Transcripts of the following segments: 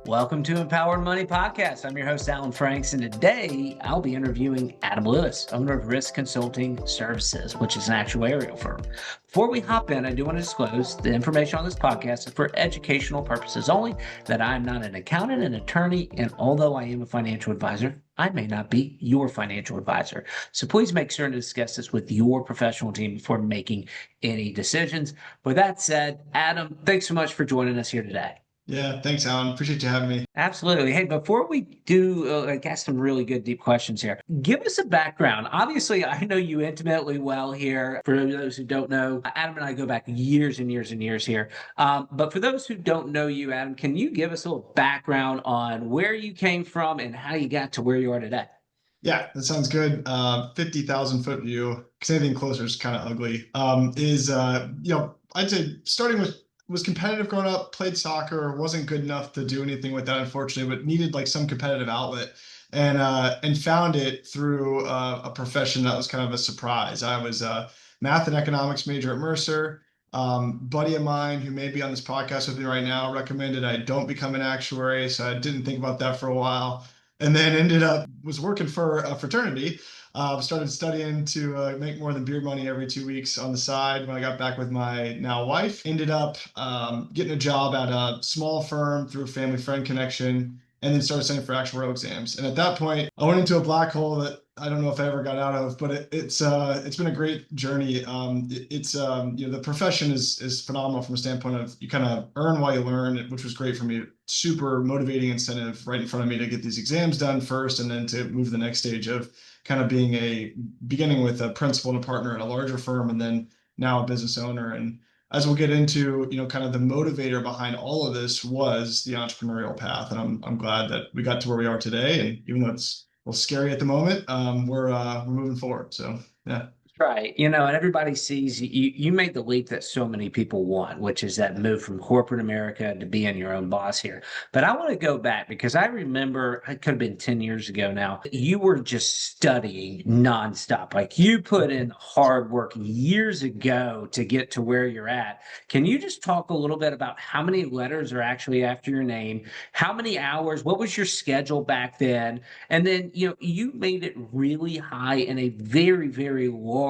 Welcome to Empowered Money Podcast. I'm your host, Alan Franks, and today I'll be interviewing Adam Lewis, owner of Risk Consulting Services, which is an actuarial firm. Before we hop in, I do want to disclose the information on this podcast is for educational purposes only, that I'm not an accountant, an attorney, and although I am a financial advisor, I may not be your financial advisor. So please make sure to discuss this with your professional team before making any decisions. With that said, Adam, thanks so much for joining us here today. Yeah, thanks, Alan. Appreciate you having me. Absolutely. Hey, before we do, I got some really good deep questions here. Give us a background. Obviously, I know you intimately well here. For those who don't know, Adam and I go back years and years and years here. But for those who don't know you, Adam, can you give us a little background on where you came from and how you got to where you are today? Yeah, that sounds good. 50,000 foot view, because anything closer is kind of ugly. I'd say starting with was competitive growing up, played soccer, wasn't good enough to do anything with that, unfortunately, but needed like some competitive outlet and found it through a profession that was kind of a surprise. I was a math and economics major at Mercer. Buddy of mine who may be on this podcast with me right now recommended I don't become an actuary, so I didn't think about that for a while. And then ended up was working for a fraternity. Started studying to make more than beer money every 2 weeks on the side. When I got back with my now wife, ended up getting a job at a small firm through a family friend connection, and then started studying for actuarial exams. And at that point, I went into a black hole that I don't know if I ever got out of, but it's been a great journey. The profession is phenomenal from a standpoint of you kind of earn while you learn, which was great for me. Super motivating incentive right in front of me to get these exams done first, and then to move to the next stage of kind of beginning with a principal and a partner at a larger firm, and then now a business owner. And as we'll get into, kind of the motivator behind all of this was the entrepreneurial path. And I'm glad that we got to where we are today. And even though it's a little scary at the moment, we're moving forward. So yeah. Right. And everybody sees you made the leap that so many people want, which is that move from corporate America to being your own boss here. But I want to go back because I remember it could have been 10 years ago now. You were just studying nonstop. Like you put in hard work years ago to get to where you're at. Can you just talk a little bit about how many letters are actually after your name? How many hours? What was your schedule back then? And then, you made it really high in a very, very large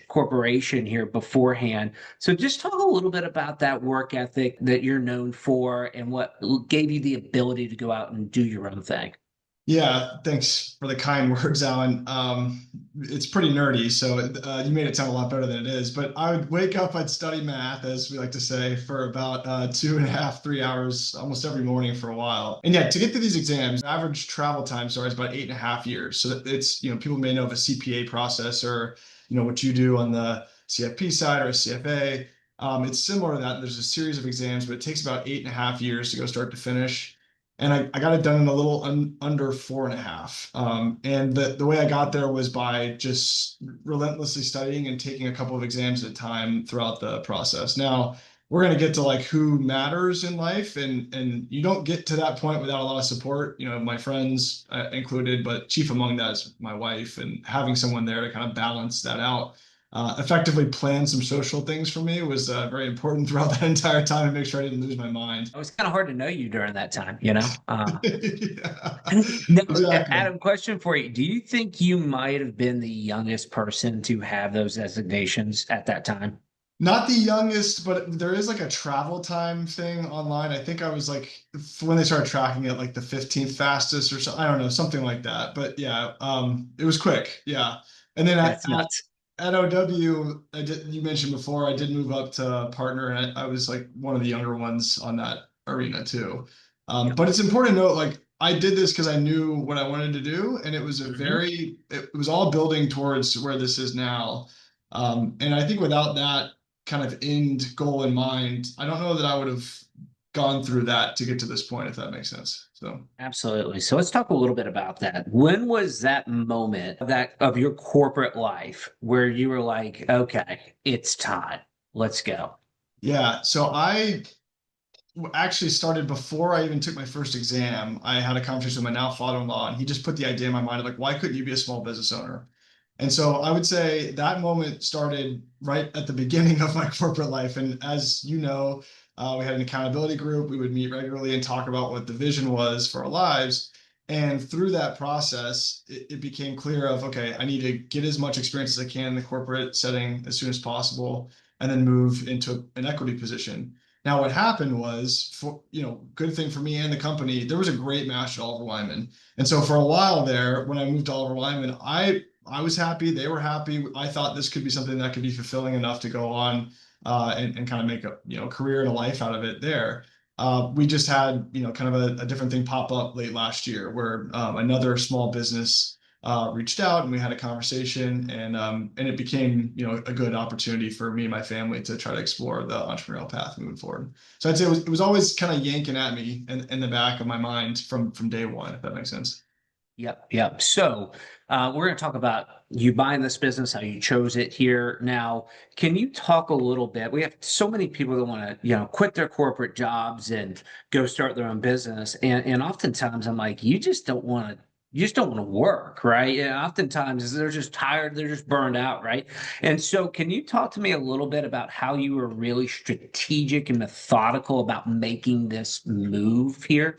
corporation here beforehand. So just talk a little bit about that work ethic that you're known for and what gave you the ability to go out and do your own thing. Yeah, thanks for the kind words, Alan. It's pretty nerdy, so you made it sound a lot better than it is. But I would wake up, I'd study math, as we like to say, for about 2.5, 3 hours almost every morning for a while. And yeah, to get to these exams, average travel time is about 8.5 years. So it's, people may know of a CPA process or, what you do on the CFP side or a CFA. It's similar to that. There's a series of exams, but it takes about 8.5 years to go start to finish. And I got it done in a little under 4.5. And the way I got there was by just relentlessly studying and taking a couple of exams at a time throughout the process. Now, we're going to get to like who matters in life, and you don't get to that point without a lot of support, my friends included, but chief among that is my wife, and having someone there to kind of balance that out. Effectively plan some social things for me was very important throughout that entire time to make sure I didn't lose my mind. It was kind of hard to know you during that time, Yeah, Now, exactly. Adam, question for you. Do you think you might have been the youngest person to have those designations at that time? Not the youngest, but there is like a travel time thing online. I think I was like, when they started tracking it, like the 15th fastest or so. I don't know, something like that. But yeah, it was quick. Yeah. And then That's nuts. at OW, you mentioned before, I did move up to partner, and I was like one of the younger ones on that arena too. But it's important to note, like, I did this because I knew what I wanted to do, and it was it was all building towards where this is now. And I think without that kind of end goal in mind, I don't know that I would have gone through that to get to this point, if that makes sense. So Absolutely. So let's talk a little bit about that. When was that moment of your corporate life where you were like, okay, it's time. Let's go. yeah, so I actually started before I even took my first exam. I had a conversation with my now father-in-law, and he just put the idea in my mind of like, why couldn't you be a small business owner? And so I would say that moment started right at the beginning of my corporate life. And as you know, We had an accountability group. We would meet regularly and talk about what the vision was for our lives. And through that process, it became clear of, okay, I need to get as much experience as I can in the corporate setting as soon as possible, and then move into an equity position. Now, what happened was, for good thing for me and the company, there was a great match at Oliver Wyman. And so for a while there, when I moved to Oliver Wyman, I was happy, they were happy. I thought this could be something that could be fulfilling enough to go on and kind of make a career and a life out of it there. We just had kind of a different thing pop up late last year where another small business reached out and we had a conversation and it became a good opportunity for me and my family to try to explore the entrepreneurial path moving forward. So I'd say it was always kind of yanking at me in the back of my mind from day one, if that makes sense. Yep, yep. So we're going to talk about you buying this business, how you chose it here. Now, can you talk a little bit? We have so many people that want to, quit their corporate jobs and go start their own business. And oftentimes I'm like, you just don't want to work, right? And oftentimes they're just tired, they're just burned out, right? And so can you talk to me a little bit about how you were really strategic and methodical about making this move here?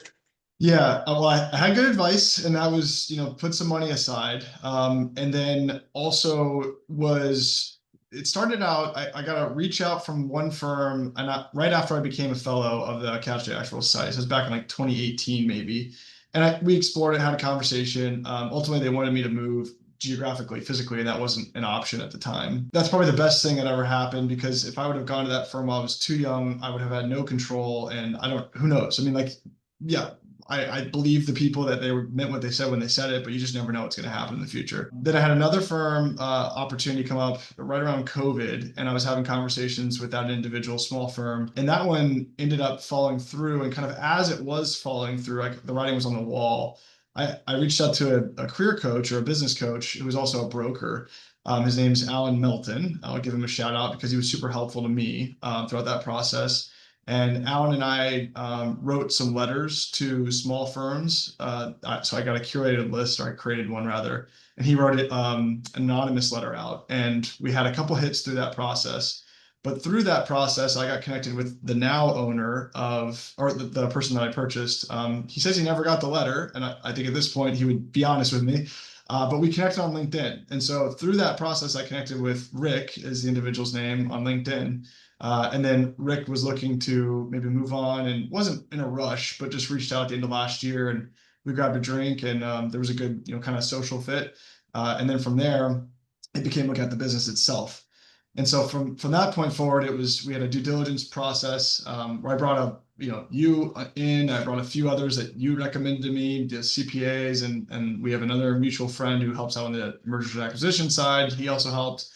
Yeah, well, I had good advice, and that was, put some money aside. And then also it started out, I got a reach out from one firm, and right after I became a fellow of the Couch to Actual Society. So it was back in like 2018, maybe. And we explored it, had a conversation. Ultimately, they wanted me to move geographically, physically, and that wasn't an option at the time. That's probably the best thing that ever happened because if I would have gone to that firm while I was too young, I would have had no control, and who knows? I mean, like, yeah, I believe the people that they meant what they said when they said it, but you just never know what's going to happen in the future. Then I had another firm opportunity come up right around COVID, and I was having conversations with that individual small firm, and that one ended up falling through. And kind of as it was falling through, like the writing was on the wall. I reached out to a career coach or a business coach who was also a broker. His name's Alan Melton. I'll give him a shout out because he was super helpful to me throughout that process. And Alan and I wrote some letters to small firms. So I got a curated list, or I created one rather, and he wrote it anonymous letter out. And we had a couple hits through that process. But through that process, I got connected with the now owner or the person that I purchased. He says he never got the letter, and I think at this point he would be honest with me. But we connected on LinkedIn. And so through that process, I connected with Rick, is the individual's name on LinkedIn. And then Rick was looking to maybe move on and wasn't in a rush, but just reached out at the end of last year and we grabbed a drink and there was a good, kind of social fit. And then from there, it became looking at the business itself. And so from that point forward, we had a due diligence process where I brought up, you in, I brought a few others that you recommended to me, the CPAs, and we have another mutual friend who helps out on the mergers and acquisition side. He also helped.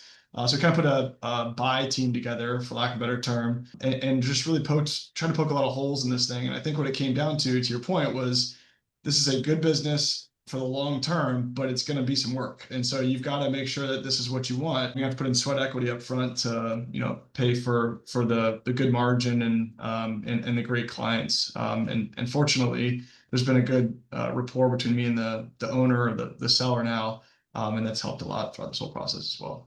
So kind of put a buy team together, for lack of a better term, and just really try to poke a lot of holes in this thing. And I think what it came down to your point, was this is a good business for the long term, but it's going to be some work. And so you've got to make sure that this is what you want. You have to put in sweat equity up front to, pay for the good margin and the great clients. And fortunately, there's been a good rapport between me and the owner or the seller now. And that's helped a lot throughout this whole process as well.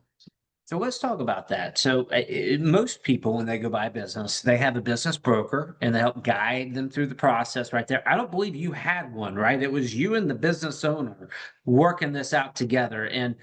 So let's talk about that. So most people, when they go buy a business, they have a business broker and they help guide them through the process right there. I don't believe you had one, right? It was you and the business owner working this out together. And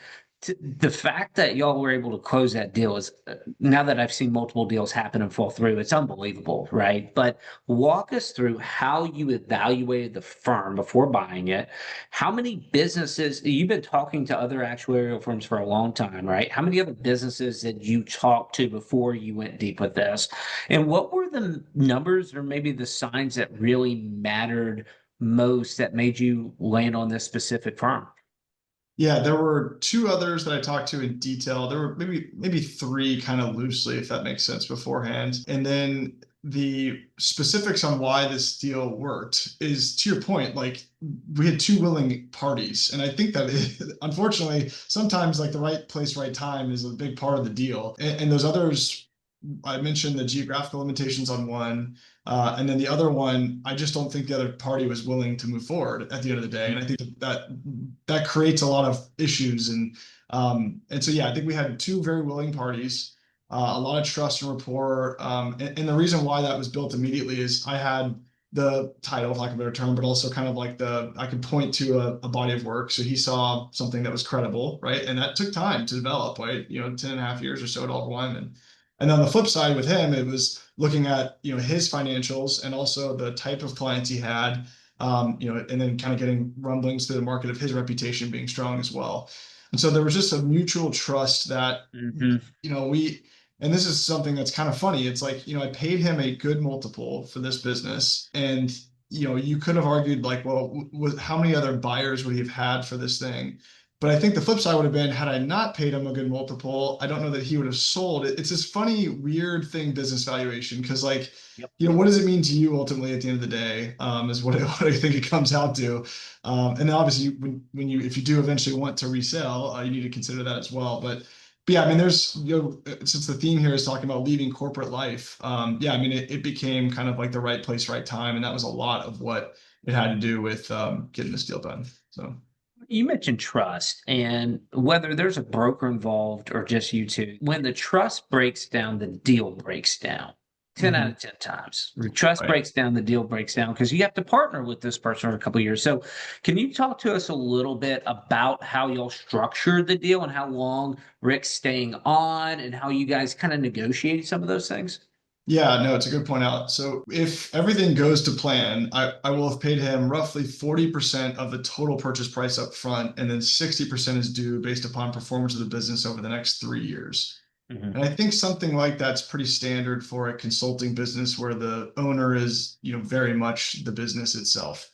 the fact that y'all were able to close that deal is, now that I've seen multiple deals happen and fall through, it's unbelievable, right? But walk us through how you evaluated the firm before buying it. How many businesses, you've been talking to other actuarial firms for a long time, right? How many other businesses did you talk to before you went deep with this? And what were the numbers or maybe the signs that really mattered most that made you land on this specific firm? Yeah, there were two others that I talked to in detail. There were maybe three kind of loosely, if that makes sense, beforehand. And then the specifics on why this deal worked is, to your point, like we had two willing parties. And I think that unfortunately, sometimes like the right place, right time is a big part of the deal. And those others, I mentioned the geographical limitations on one. And then the other one, I just don't think the other party was willing to move forward at the end of the day. And I think that creates a lot of issues. And so, yeah, I think we had two very willing parties. a lot of trust and rapport. And the reason why that was built immediately is I had the title, for lack of a better term, but also kind of like I could point to a body of work. So he saw something that was credible, right? And that took time to develop, right? 10 and a half years or so at Oliver Wyman. And on the flip side with him, it was looking at, his financials and also the type of clients he had, and then kind of getting rumblings through the market of his reputation being strong as well. And so there was just a mutual trust that, Hmm. and this is something that's kind of funny. It's like, I paid him a good multiple for this business. And, you could have argued like, well, how many other buyers would he have had for this thing? But I think the flip side would have been, had I not paid him a good multiple, I don't know that he would have sold it. It's this funny, weird thing, business valuation. Cause like, Yep. what does it mean to you ultimately at the end of the day? Is what I think it comes out to. And then obviously if you do eventually want to resell, you need to consider that as well. But yeah, I mean, there's, since the theme here is talking about leaving corporate life, yeah, I mean, it became kind of like the right place, right time. And that was a lot of what it had to do with getting this deal done. So, You mentioned trust and whether there's a broker involved or just you two. When the trust breaks down, the deal breaks down. 10 out mhm, of 10 times. The trust right. breaks down, the deal breaks down because you have to partner with this person for a couple of years. So, can you talk to us a little bit about how y'all structured the deal and how long Rick's staying on and how you guys kind of negotiated some of those things? Yeah, no, it's a good point out. So if everything goes to plan, I will have paid him roughly 40% of the total purchase price up front, and then 60% is due based upon performance of the business over the next 3 years. Hmm. And I think something like that's pretty standard for a consulting business where the owner is, very much the business itself.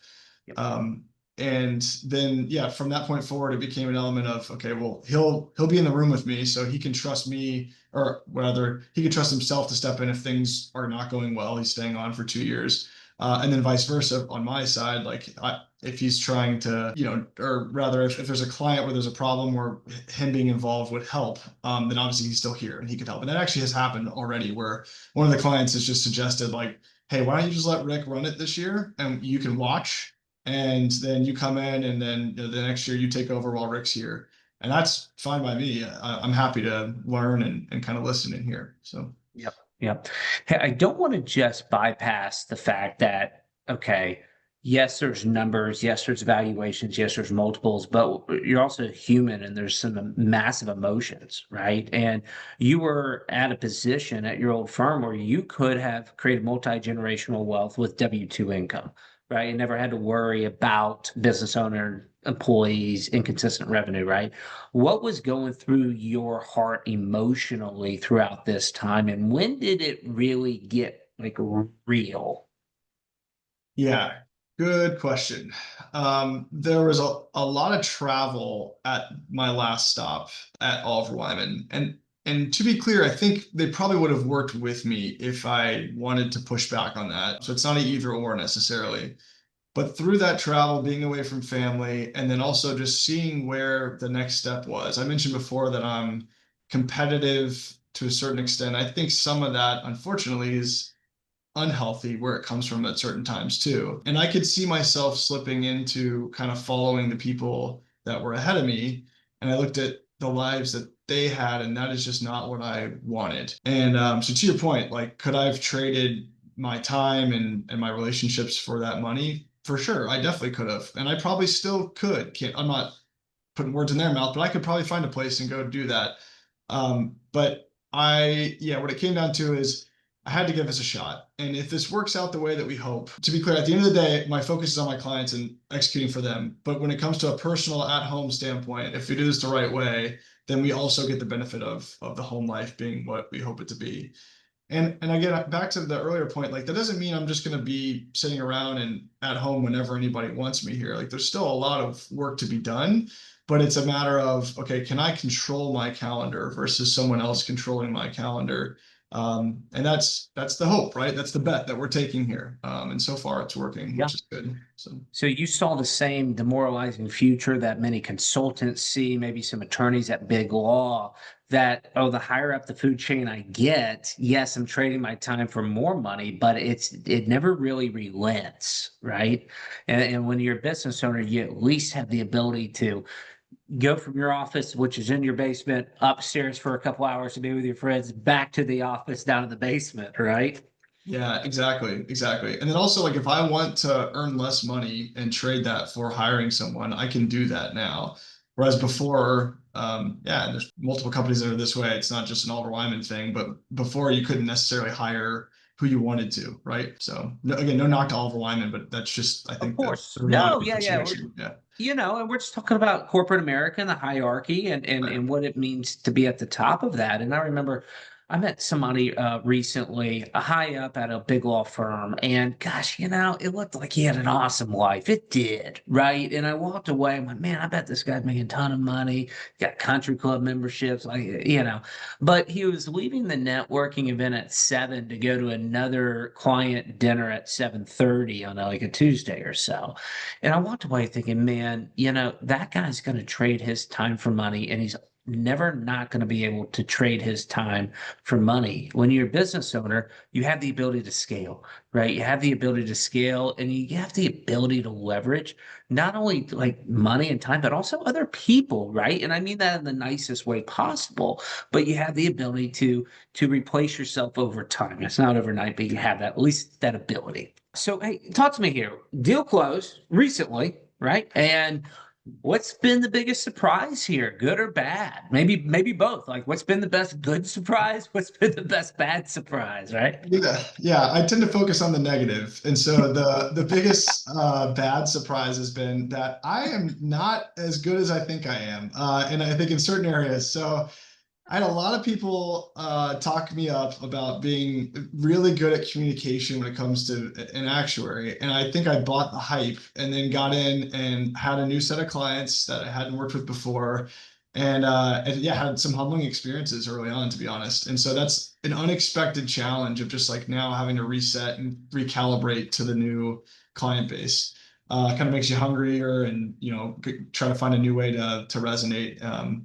Yep. Um, and then, yeah, from that point forward, it became an element of, okay, well, he'll be in the room with me, so he can trust me, or rather, he can trust himself to step in if things are not going well. He's staying on for 2 years. And then vice versa on my side, like if he's trying to, or rather, if there's a client where there's a problem where him being involved would help, then obviously he's still here and he could help. And that actually has happened already, where one of the clients has just suggested, like, hey, why don't you just let Rick run it this year and you can watch, and then you come in, and then the next year you take over while Rick's here. And that's fine by me. I'm happy to learn and kind of listen in here. So. Yep. Yep. Hey, I don't want to just bypass the fact that, okay, yes, there's numbers, yes, there's valuations, yes, there's multiples, but you're also human and there's some massive emotions, right? And you were at a position at your old firm where you could have created multi-generational wealth with W-2 income, right? You never had to worry about business owner, employees, inconsistent revenue, right? What was going through your heart emotionally throughout this time, and when did it really get like real? Yeah, good question. There was a lot of travel at my last stop at Oliver Wyman. And to be clear, I think they probably would have worked with me if I wanted to push back on that. So it's not an either or necessarily. But through that travel, being away from family, and then also just seeing where the next step was. I mentioned before that I'm competitive to a certain extent. I think some of that, unfortunately, is unhealthy where it comes from at certain times too. And I could see myself slipping into kind of following the people that were ahead of me. And I looked at the lives that they had, and that is just not what I wanted. And so to your point, like, could I have traded my time and my relationships for that money? For sure, I definitely could have. And I probably still could. I'm not putting words in their mouth, but I could probably find a place and go do that. But yeah, what it came down to is I had to give this a shot. And if this works out the way that we hope, to be clear, at the end of the day, my focus is on my clients and executing for them. But when it comes to a personal at-home standpoint, if we do this the right way, then we also get the benefit of the home life being what we hope it to be. And again, back to the earlier point, like that doesn't mean I'm just going to be sitting around and at home whenever anybody wants me here. Like there's still a lot of work to be done, but it's a matter of, okay, can I control my calendar versus someone else controlling my calendar? And that's the hope, right? That's the bet that we're taking here. And so far it's working, Yeah. which is good. So. So you saw the same demoralizing future that many consultants see, maybe some attorneys at big law, that, oh, the higher up the food chain I get, yes, I'm trading my time for more money, but it never really relents, right? And when you're a business owner, you at least have the ability to go from your office, which is in your basement, upstairs for a couple hours to be with your friends, back to the office down in the basement, right? Yeah, exactly, exactly. And then also like if I want to earn less money and trade that for hiring someone, I can do that now. Whereas before, yeah, there's multiple companies that are this way. It's not just an Oliver Wyman thing, but before you couldn't necessarily hire who you wanted to, right? So no, again, no knock to Oliver Wyman, but that's just I Of think course. the No, reality of yeah, the yeah. situation. Yeah. And we're just talking about corporate America and the hierarchy and what it means to be at the top of that. And I remember I met somebody recently, a high up at a big law firm, and gosh, it looked like he had an awesome life. It did, right? And I walked away. I'm like, man, I bet this guy's making a ton of money. Got country club memberships, like. But he was leaving the networking event at 7 to go to another client dinner at 7:30 on like a Tuesday or so. And I walked away thinking, man, that guy's going to trade his time for money, and he's never not going to be able to trade his time for money. When you're a business owner, you have the ability to scale, right? You have the ability to scale and you have the ability to leverage not only like money and time, but also other people, right? And I mean that in the nicest way possible, but you have the ability to replace yourself over time. It's not overnight, but you have that, at least that ability. So, hey, talk to me here. Deal closed recently, right? And what's been the biggest surprise here, good or bad? Maybe both. Like, what's been the best good surprise? What's been the best bad surprise, right? Yeah, yeah, I tend to focus on the negative. And so the biggest bad surprise has been that I am not as good as I think I am. And I think in certain areas. So I had a lot of people talk me up about being really good at communication when it comes to an actuary. And I think I bought the hype and then got in and had a new set of clients that I hadn't worked with before. And yeah, had some humbling experiences early on, to be honest. And so that's an unexpected challenge of just like now having to reset and recalibrate to the new client base. Kind of makes you hungrier and try to find a new way to resonate.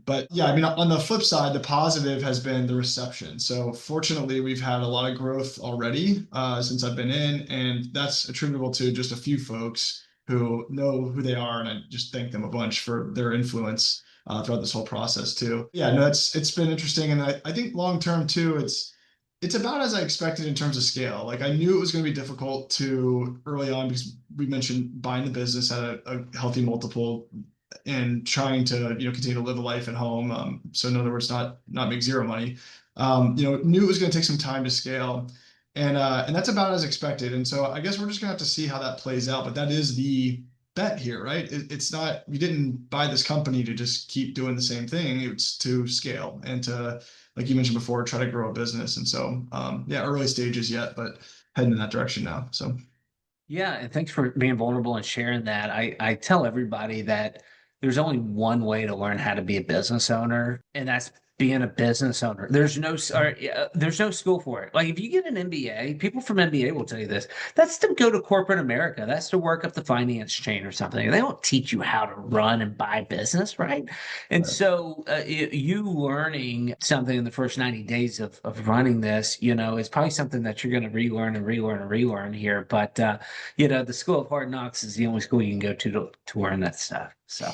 But yeah, I mean, on the flip side, the positive has been the reception. So fortunately, we've had a lot of growth already since I've been in, and that's attributable to just a few folks who know who they are, and I just thank them a bunch for their influence throughout this whole process too. Yeah, no, it's been interesting, and I think long term too, it's about as I expected in terms of scale. Like I knew it was going to be difficult to early on because we mentioned buying the business at a healthy multiple and trying to continue to live a life at home. So in other words, not make zero money. Knew it was going to take some time to scale, and that's about as expected. And so I guess we're just going to have to see how that plays out. But that is the bet here, right? It's not you didn't buy this company to just keep doing the same thing. It's to scale and to like you mentioned before, try to grow a business. And so, yeah, early stages yet, but heading in that direction now. So, Yeah, and thanks for being vulnerable and sharing that. I tell everybody that there's only one way to learn how to be a business owner, and that's being a business owner. There's no school for it. Like if you get an MBA, people from MBA will tell you this. That's to go to corporate America. That's to work up the finance chain or something. They don't teach you how to run and buy business, right? And right. so you learning something in the first 90 days of running this, is probably something that you're going to relearn and relearn and relearn here. But the School of Hard Knocks is the only school you can go to learn that stuff. So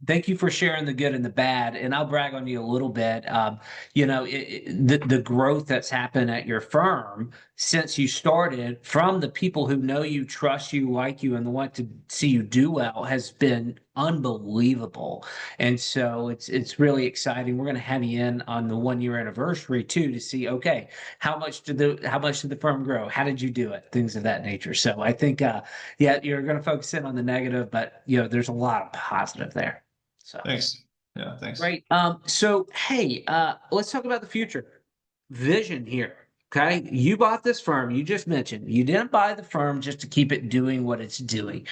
thank you for sharing the good and the bad. And I'll brag on you a little bit. The growth that's happened at your firm since you started from the people who know you, trust you, like you, and want to see you do well has been unbelievable. And so it's really exciting. We're going to have you in on the 1 year anniversary too to see, okay, how much did the firm grow? How did you do it? Things of that nature. So I think yeah, you're going to focus in on the negative, but there's a lot of positive there. So Thanks. Yeah, thanks. great. So hey, let's talk about the future. Vision here. Okay. You bought this firm. You just mentioned you didn't buy the firm just to keep it doing what it's doing.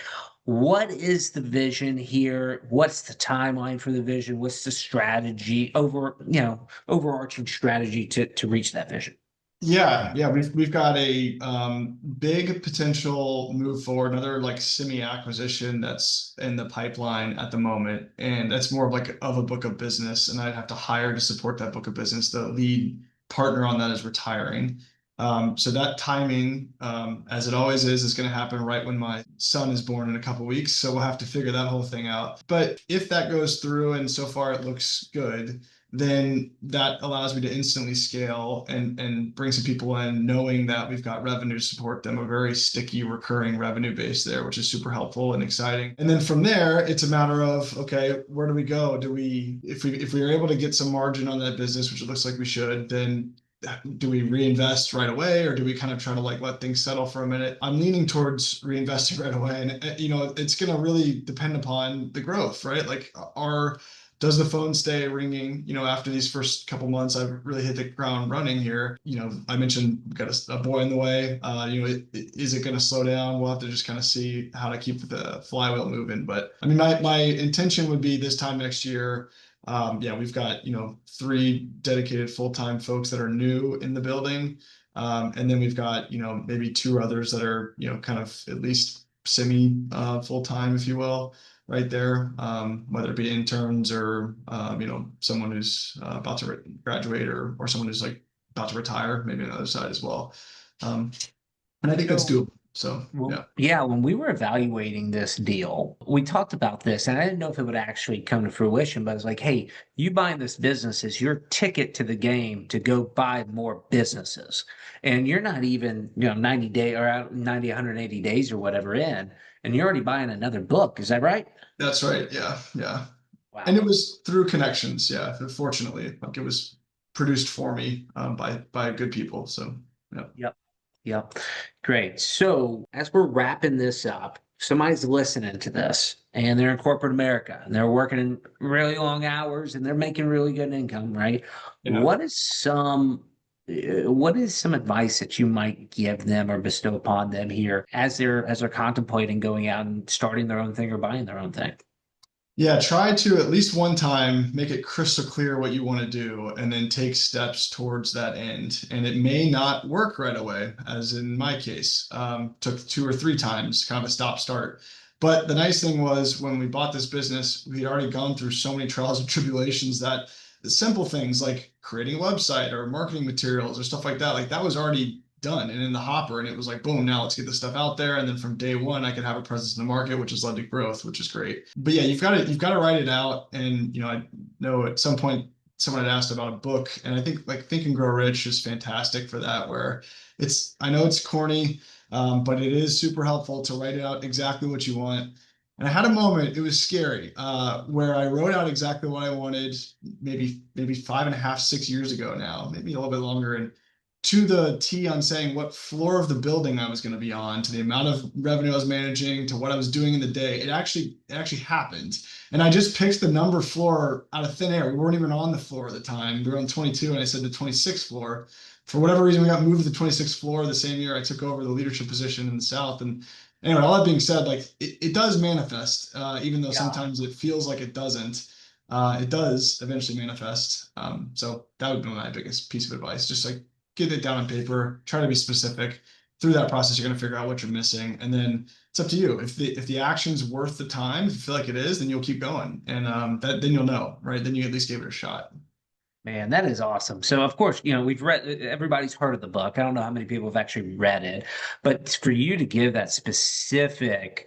What is the vision here? What's the timeline for the vision? What's the strategy overarching strategy to reach that vision? Yeah, yeah, we've got a big potential move forward, another like semi acquisition that's in the pipeline at the moment, and that's more of like of a book of business, and I'd have to hire to support that book of business. The lead partner on that is retiring, So that timing, as it always is going to happen right when my son is born in a couple weeks. So we'll have to figure that whole thing out. But if that goes through and so far it looks good, then that allows me to instantly scale and bring some people in, knowing that we've got revenue to support them, a very sticky recurring revenue base there, which is super helpful and exciting. And then from there, it's a matter of, okay, where do we go? If we are able to get some margin on that business, which it looks like we should, then do we reinvest right away, or do we kind of try to like let things settle for a minute? I'm leaning towards reinvesting right away, and it's going to really depend upon the growth, right? Like, does the phone stay ringing? After these first couple months, I've really hit the ground running here. I mentioned we've got a boy in the way. Is it going to slow down? We'll have to just kind of see how to keep the flywheel moving. But I mean, my intention would be this time next year. Yeah, we've got, 3 dedicated full-time folks that are new in the building. And then we've got, maybe 2 others that are, kind of at least semi full-time, if you will, right there. Whether it be interns or, someone who's about to graduate, or someone who's like about to retire, maybe on the other side as well. And I think that's So, doable. So, well, yeah. yeah, when we were evaluating this deal, we talked about this, and I didn't know if it would actually come to fruition, but it's like, hey, you buying this business is your ticket to the game to go buy more businesses. And you're not even, 90 day or 90, 180 days or whatever in, and you're already buying another book. Is that right? That's right. Yeah. Yeah. And it Wow. was through connections. Yeah. Fortunately, like it was produced for me by good people. So, yeah. Yep. Yep. Great. So as we're wrapping this up, somebody's listening to this and they're in corporate America and they're working in really long hours and they're making really good income, right? Yeah. What is some advice that you might give them or bestow upon them here as they're contemplating going out and starting their own thing or buying their own thing? Yeah, try to at least one time make it crystal clear what you want to do and then take steps towards that end. And it may not work right away, as in my case, took 2 or 3 times, kind of a stop start. But the nice thing was when we bought this business, we had already gone through so many trials and tribulations that the simple things like creating a website or marketing materials or stuff like that, like that was already done and in the hopper. And it was like, boom, now let's get this stuff out there. And then from day one, I could have a presence in the market, which has led to growth, which is great. But yeah, you've got to write it out. And I know at some point someone had asked about a book, and I think like Think and Grow Rich is fantastic for that, where I know it's corny, but it is super helpful to write out exactly what you want. And I had a moment, it was scary, where I wrote out exactly what I wanted, maybe 5.5, 6 years ago now, maybe a little bit longer. And to the T on saying what floor of the building I was going to be on, to the amount of revenue I was managing, to what I was doing in the day. It actually happened. And I just picked the number floor out of thin air. We weren't even on the floor at the time. We were on 22, and I said the 26th floor. For whatever reason, we got moved to the 26th floor the same year I took over the leadership position in the South. And anyway, all that being said, like it does manifest, even though Yeah. sometimes it feels like it doesn't. It does eventually manifest. So that would be my biggest piece of advice. Just like get it down on paper, try to be specific. Through that process, you're going to figure out what you're missing, and then it's up to you. If the action's worth the time, if you feel like it is, then you'll keep going, and then you'll know, right? Then you at least gave it a shot. Man, that is awesome. So, of course, we've read, everybody's heard of the book. I don't know how many people have actually read it, but for you to give that specific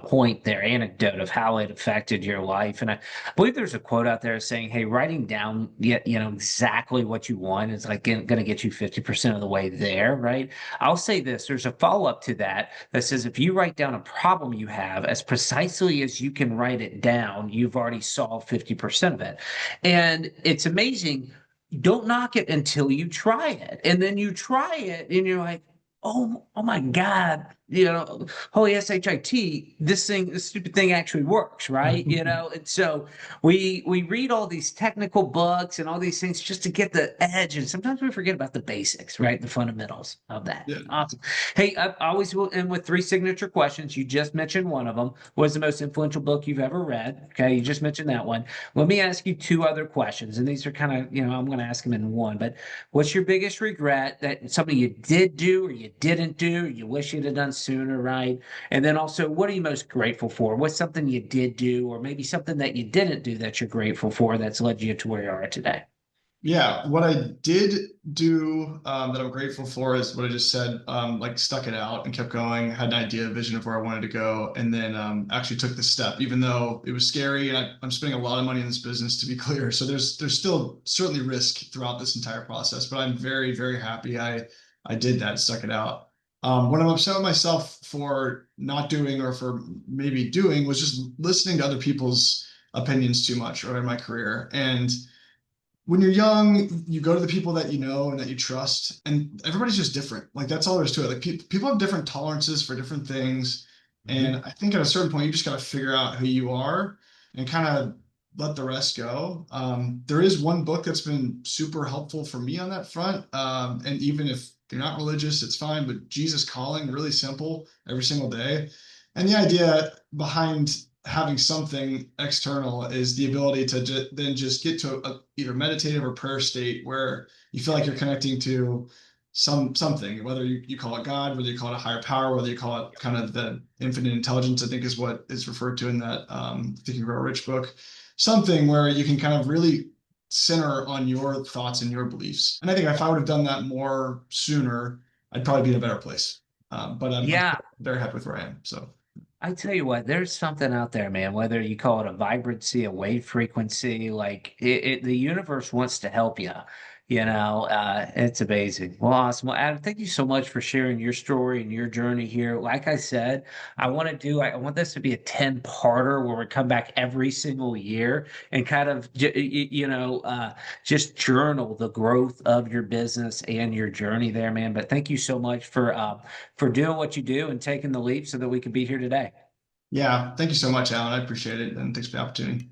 point there, anecdote of how it affected your life. And I believe there's a quote out there saying, hey, writing down, exactly what you want is like going to get you 50% of the way there, right? I'll say this, there's a follow-up to that that says if you write down a problem you have as precisely as you can write it down, you've already solved 50% of it. And it's amazing. Don't knock it until you try it. And then you try it and you're like, oh my God, holy shit, this stupid thing actually works, right? And so we read all these technical books and all these things just to get the edge. And sometimes we forget about the basics, right? The fundamentals of that. Yeah. Awesome. Hey, I always will end with 3 signature questions. You just mentioned one of them. What's the most influential book you've ever read? Okay, you just mentioned that one. Let me ask you 2 other questions, and these are kind of, I'm going to ask them in one. But what's your biggest regret that something you did do or you didn't do, or you wish you'd have done sooner, right? And then also, what are you most grateful for? What's something you did do, or maybe something that you didn't do that you're grateful for that's led you to where you are today? Yeah, what I did do that I'm grateful for is what I just said. Like stuck it out and kept going. Had an idea, a vision of where I wanted to go, and then actually took the step, even though it was scary. And I'm spending a lot of money in this business, to be clear. So there's still certainly risk throughout this entire process. But I'm very very happy I did that, stuck it out. What I'm upset with myself for not doing or for maybe doing was just listening to other people's opinions too much early in my career and when you're young, you go to the people that you know and that you trust, and everybody's just different. Like that's all there is to it. Like people have different tolerances for different things, and Mhm. I think at a certain point you just got to figure out who you are and kind of let the rest go. There is one book that's been super helpful for me on that front, and even if you're not religious, it's fine. But Jesus Calling, really simple, every single day, and the idea behind having something external is the ability to then just get to either meditative or prayer state where you feel like you're connecting to something, whether you call it God, whether you call it a higher power, whether you call it kind of the infinite intelligence, I think is what is referred to in that Think and Grow Rich book. Something where you can kind of really center on your thoughts and your beliefs. And I think if I would have done that more sooner, I'd probably be in a better place. But I'm Yeah, very happy with where I am. So. I tell you what, there's something out there, man, whether you call it a vibrancy, a wave frequency, like the universe wants to help you. It's amazing. Well, awesome. Well, Adam, thank you so much for sharing your story and your journey here. Like I said, I want this to be a 10-parter where we come back every single year and kind of, just journal the growth of your business and your journey there, man. But thank you so much for doing what you do and taking the leap so that we could be here today. Yeah, thank you so much, Alan. I appreciate it, and thanks for the opportunity.